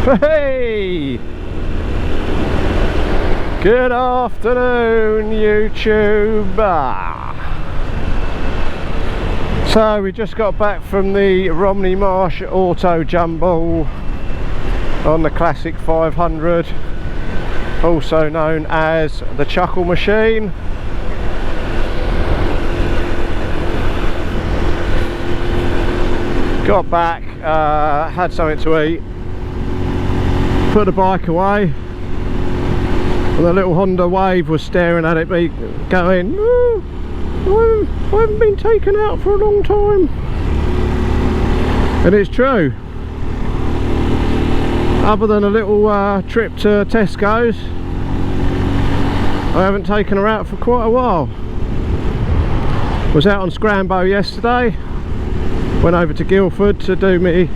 Hey! Good afternoon, YouTube. So we just got back from the Romney Marsh Auto Jumble on the Classic 500, also known as the Chuckle Machine. Got back, had something to eat, put the bike away, and the little Honda Wave was staring at me going, "Oh, I haven't been taken out for a long time." And it's true. Other than a little trip to Tesco's, I haven't taken her out for quite a while. Was out on Scrambo yesterday, went over to Guildford to do me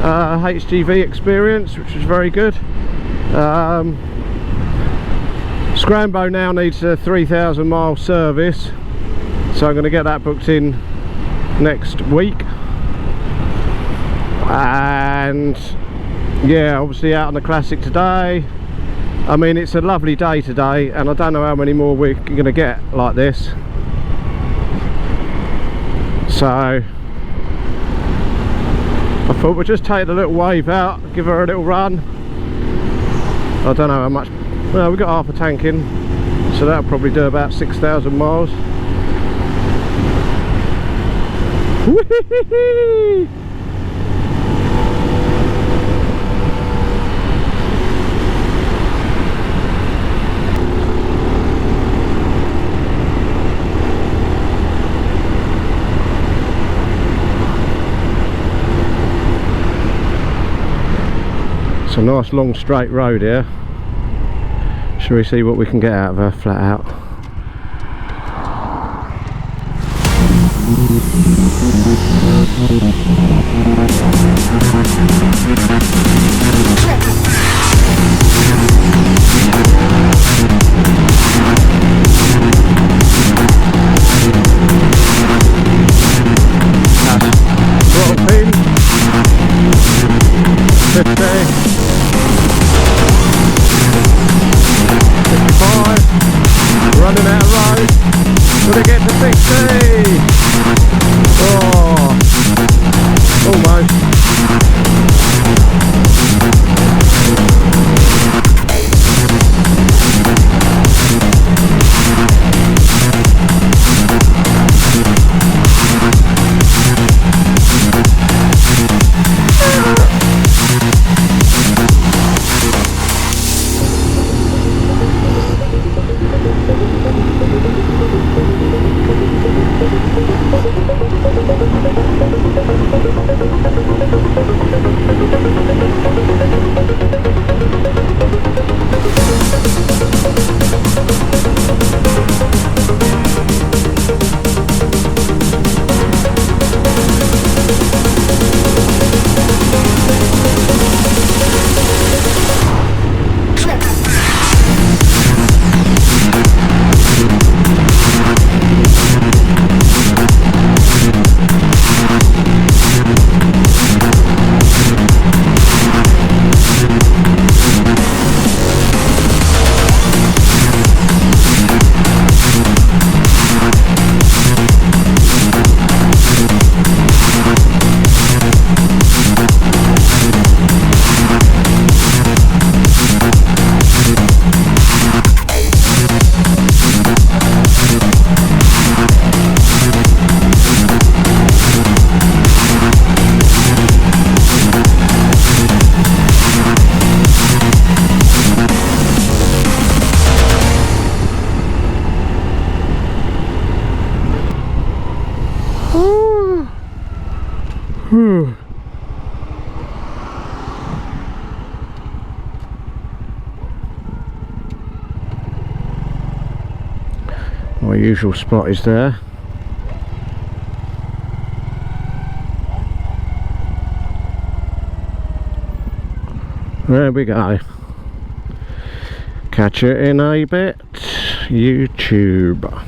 HGV experience, which was very good. Scrambo now needs a 3,000 mile service, so I'm going to get that booked in next week. And yeah, obviously out on the Classic today. I mean, it's a lovely day today, and I don't know how many more we're going to get like this. So I thought we'll just take the little Wave out, give her a little run. I don't know how much. Well, we've got half a tank in, so that'll probably do about 6,000 miles. Whee! It's a nice long straight road here. Shall we see what we can get out of her flat out? Throttle pin 50. 55, running out of road, will it get to 60? Oh, almost. My usual spot is there. There we go. Catch it in a bit, YouTube.